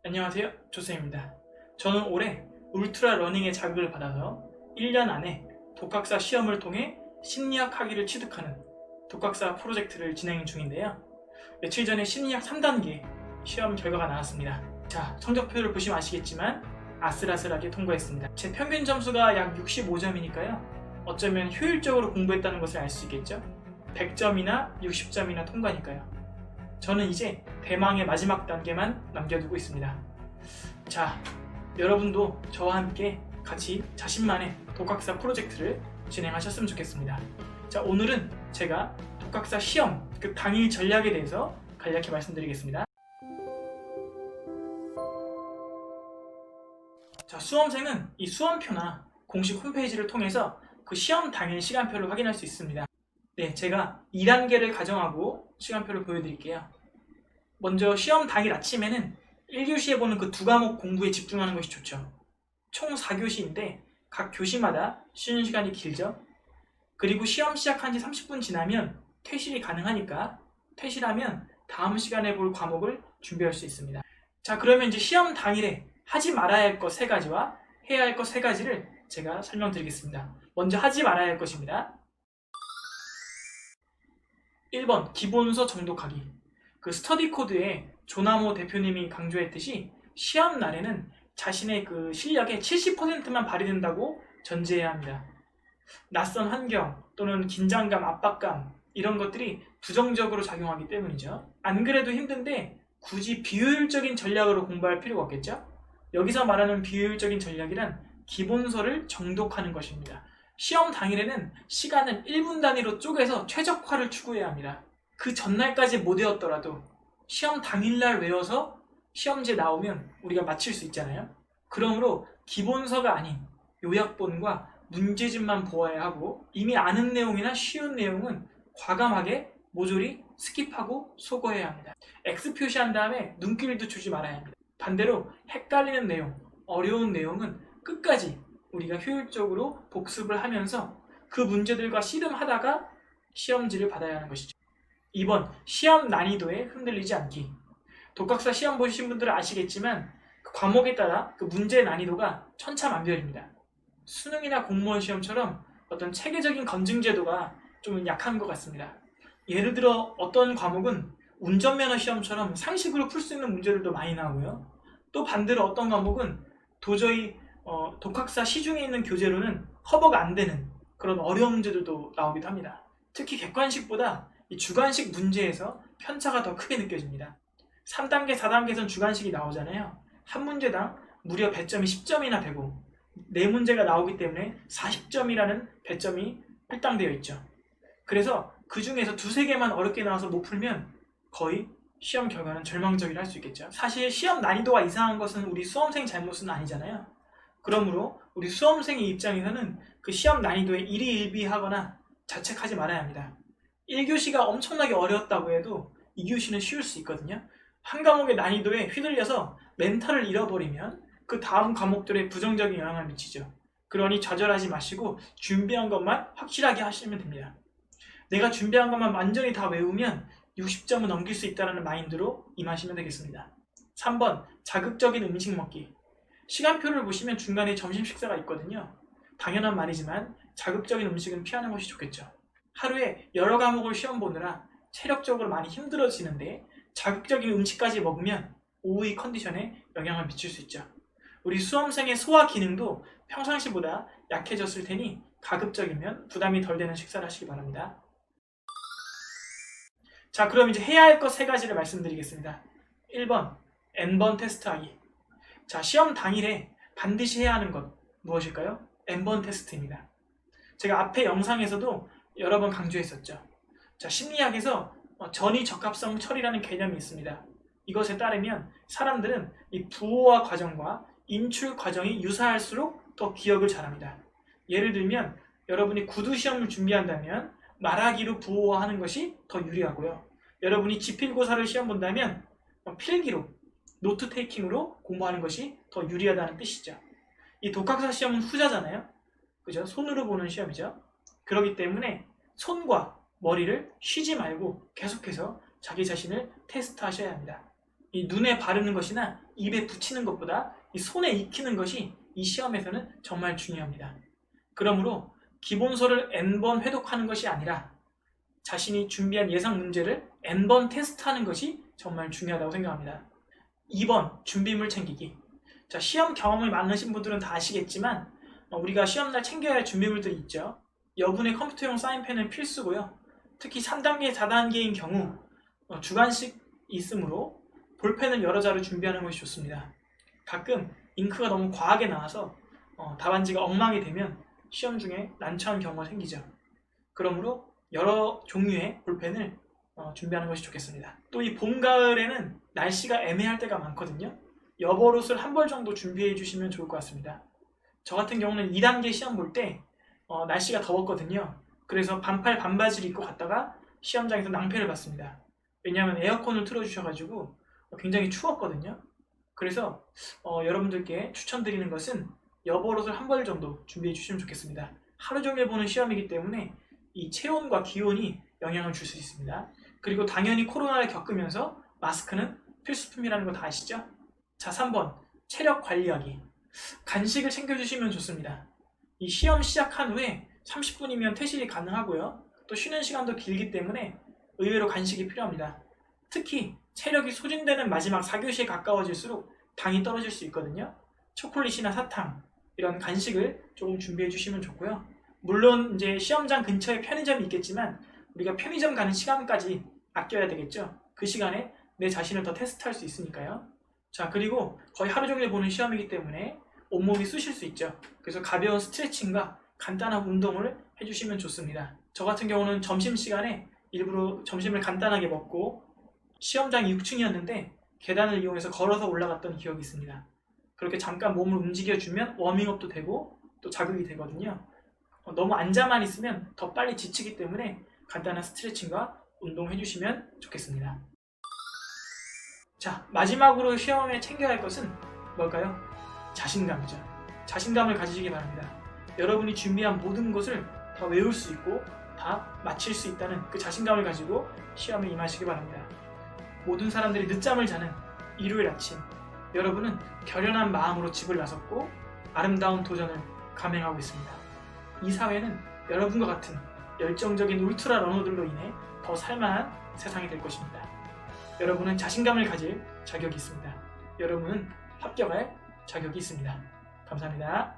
안녕하세요, 조쌤입니다. 저는 올해 울트라 러닝의 자격을 받아서 1년 안에 독학사 시험을 통해 심리학 학위를 취득하는 독학사 프로젝트를 진행 중인데요. 며칠 전에 심리학 3단계 시험 결과가 나왔습니다. 자, 성적표를 보시면 아시겠지만 아슬아슬하게 통과했습니다. 제 평균 점수가 약 65점이니까요. 어쩌면 효율적으로 공부했다는 것을 알 수 있겠죠? 100점이나 60점이나 통과니까요. 저는 이제 대망의 마지막 단계만 남겨두고 있습니다. 자, 여러분도 저와 함께 같이 자신만의 독학사 프로젝트를 진행하셨으면 좋겠습니다. 자, 오늘은 제가 독학사 시험 그 당일 전략에 대해서 간략히 말씀드리겠습니다. 자, 수험생은 이 수험표나 공식 홈페이지를 통해서 그 시험 당일 시간표를 확인할 수 있습니다. 네, 제가 2단계를 가정하고 시간표를 보여드릴게요. 먼저 시험 당일 아침에는 1교시에 보는 그 2과목 공부에 집중하는 것이 좋죠. 총 4교시인데 각 교시마다 쉬는 시간이 길죠. 그리고 시험 시작한 지 30분 지나면 퇴실이 가능하니까 퇴실하면 다음 시간에 볼 과목을 준비할 수 있습니다. 자, 그러면 이제 시험 당일에 하지 말아야 할 것 3가지와 해야 할 것 3가지를 제가 설명드리겠습니다. 먼저 하지 말아야 할 것입니다. 1번 기본서 정독하기. 그 스터디 코드에 조나모 대표님이 강조했듯이 시험 날에는 자신의 그 실력의 70%만 발휘된다고 전제해야 합니다. 낯선 환경 또는 긴장감, 압박감 이런 것들이 부정적으로 작용하기 때문이죠. 안 그래도 힘든데 굳이 비효율적인 전략으로 공부할 필요가 없겠죠? 여기서 말하는 비효율적인 전략이란 기본서를 정독하는 것입니다. 시험 당일에는 시간을 1분 단위로 쪼개서 최적화를 추구해야 합니다. 그 전날까지 못 외웠더라도 시험 당일날 외워서 시험지에 나오면 우리가 맞힐 수 있잖아요. 그러므로 기본서가 아닌 요약본과 문제집만 보아야 하고 이미 아는 내용이나 쉬운 내용은 과감하게 모조리 스킵하고 소거해야 합니다. X 표시한 다음에 눈길도 주지 말아야 합니다. 반대로 헷갈리는 내용, 어려운 내용은 끝까지 우리가 효율적으로 복습을 하면서 그 문제들과 씨름하다가 시험지를 받아야 하는 것이죠. 2번, 시험 난이도에 흔들리지 않기. 독학사 시험 보신 분들은 아시겠지만 그 과목에 따라 그 문제의 난이도가 천차만별입니다. 수능이나 공무원 시험처럼 어떤 체계적인 검증 제도가 좀 약한 것 같습니다. 예를 들어 어떤 과목은 운전면허 시험처럼 상식으로 풀 수 있는 문제들도 많이 나오고요. 또 반대로 어떤 과목은 도저히 독학사 시중에 있는 교재로는 커버가 안 되는 그런 어려운 문제들도 나오기도 합니다. 특히 객관식보다 이 주관식 문제에서 편차가 더 크게 느껴집니다. 3단계, 4단계에선 주관식이 나오잖아요. 한 문제당 무려 배점이 10점이나 되고 4문제가 나오기 때문에 40점이라는 배점이 할당되어 있죠. 그래서 그 중에서 2-3개만 어렵게 나와서 못 풀면 거의 시험 결과는 절망적이라 할 수 있겠죠. 사실 시험 난이도가 이상한 것은 우리 수험생 잘못은 아니잖아요. 그러므로 우리 수험생의 입장에서는 그 시험 난이도에 일희일비하거나 자책하지 말아야 합니다. 1교시가 엄청나게 어려웠다고 해도 2교시는 쉬울 수 있거든요. 한 과목의 난이도에 휘둘려서 멘탈을 잃어버리면 그 다음 과목들에 부정적인 영향을 미치죠. 그러니 좌절하지 마시고 준비한 것만 확실하게 하시면 됩니다. 내가 준비한 것만 완전히 다 외우면 60점은 넘길 수 있다는 마인드로 임하시면 되겠습니다. 3번, 자극적인 음식 먹기. 시간표를 보시면 중간에 점심 식사가 있거든요. 당연한 말이지만 자극적인 음식은 피하는 것이 좋겠죠. 하루에 여러 과목을 시험 보느라 체력적으로 많이 힘들어지는데 자극적인 음식까지 먹으면 오후의 컨디션에 영향을 미칠 수 있죠. 우리 수험생의 소화 기능도 평상시보다 약해졌을 테니 가급적이면 부담이 덜 되는 식사를 하시기 바랍니다. 자, 그럼 이제 해야 할 것 3가지를 말씀드리겠습니다. 1번, N번 테스트하기. 자, 시험 당일에 반드시 해야 하는 것 무엇일까요? N번 테스트입니다. 제가 앞에 영상에서도 여러 번 강조했었죠. 자, 심리학에서 전이적합성 처리라는 개념이 있습니다. 이것에 따르면 사람들은 이 부호화 과정과 인출 과정이 유사할수록 더 기억을 잘합니다. 예를 들면 여러분이 구두 시험을 준비한다면 말하기로 부호화하는 것이 더 유리하고요. 여러분이 지필고사를 시험 본다면 필기로, 노트 테이킹으로 공부하는 것이 더 유리하다는 뜻이죠. 이 독학사 시험은 후자잖아요. 그죠? 손으로 보는 시험이죠. 그렇기 때문에 손과 머리를 쉬지 말고 계속해서 자기 자신을 테스트하셔야 합니다. 이 눈에 바르는 것이나 입에 붙이는 것보다 이 손에 익히는 것이 이 시험에서는 정말 중요합니다. 그러므로 기본서를 N번 회독하는 것이 아니라 자신이 준비한 예상 문제를 N번 테스트하는 것이 정말 중요하다고 생각합니다. 2번, 준비물 챙기기. 자, 시험 경험이 많으신 분들은 다 아시겠지만 우리가 시험날 챙겨야 할 준비물들이 있죠. 여분의 컴퓨터용 사인펜은 필수고요. 특히 3단계, 4단계인 경우 주관식 있으므로 볼펜을 여러 자루 준비하는 것이 좋습니다. 가끔 잉크가 너무 과하게 나와서 답안지가 엉망이 되면 시험 중에 난처한 경우가 생기죠. 그러므로 여러 종류의 볼펜을 준비하는 것이 좋겠습니다. 또 이 봄, 가을에는 날씨가 애매할 때가 많거든요. 여벌옷을 한 벌 정도 준비해 주시면 좋을 것 같습니다. 저 같은 경우는 2단계 시험 볼 때 날씨가 더웠거든요. 그래서 반팔 반바지를 입고 갔다가 시험장에서 낭패를 봤습니다. 왜냐하면 에어컨을 틀어주셔가지고 굉장히 추웠거든요. 그래서 여러분들께 추천드리는 것은 여벌옷을 한 벌 정도 준비해 주시면 좋겠습니다. 하루 종일 보는 시험이기 때문에 이 체온과 기온이 영향을 줄 수 있습니다. 그리고 당연히 코로나를 겪으면서 마스크는 필수품이라는 거 다 아시죠? 자, 3번 체력 관리하기. 간식을 챙겨주시면 좋습니다. 이 시험 시작한 후에 30분이면 퇴실이 가능하고요. 또 쉬는 시간도 길기 때문에 의외로 간식이 필요합니다. 특히 체력이 소진되는 마지막 4교시에 가까워질수록 당이 떨어질 수 있거든요. 초콜릿이나 사탕 이런 간식을 조금 준비해 주시면 좋고요. 물론 이제 시험장 근처에 편의점이 있겠지만 우리가 편의점 가는 시간까지 아껴야 되겠죠. 그 시간에 내 자신을 더 테스트할 수 있으니까요. 자, 그리고 거의 하루 종일 보는 시험이기 때문에 온몸이 쑤실 수 있죠. 그래서 가벼운 스트레칭과 간단한 운동을 해주시면 좋습니다. 저 같은 경우는 점심시간에 일부러 점심을 간단하게 먹고 시험장이 6층이었는데 계단을 이용해서 걸어서 올라갔던 기억이 있습니다. 그렇게 잠깐 몸을 움직여주면 워밍업도 되고 또 자극이 되거든요. 너무 앉아만 있으면 더 빨리 지치기 때문에 간단한 스트레칭과 운동해 주시면 좋겠습니다. 자, 마지막으로 시험에 챙겨야 할 것은 뭘까요? 자신감이죠. 자신감을 가지시기 바랍니다. 여러분이 준비한 모든 것을 다 외울 수 있고 다 마칠 수 있다는 그 자신감을 가지고 시험에 임하시기 바랍니다. 모든 사람들이 늦잠을 자는 일요일 아침, 여러분은 결연한 마음으로 집을 나섰고 아름다운 도전을 감행하고 있습니다. 이 사회는 여러분과 같은 열정적인 울트라 러너들로 인해 더 살만한 세상이 될 것입니다. 여러분은 자신감을 가질 자격이 있습니다. 여러분은 합격할 자격이 있습니다. 감사합니다.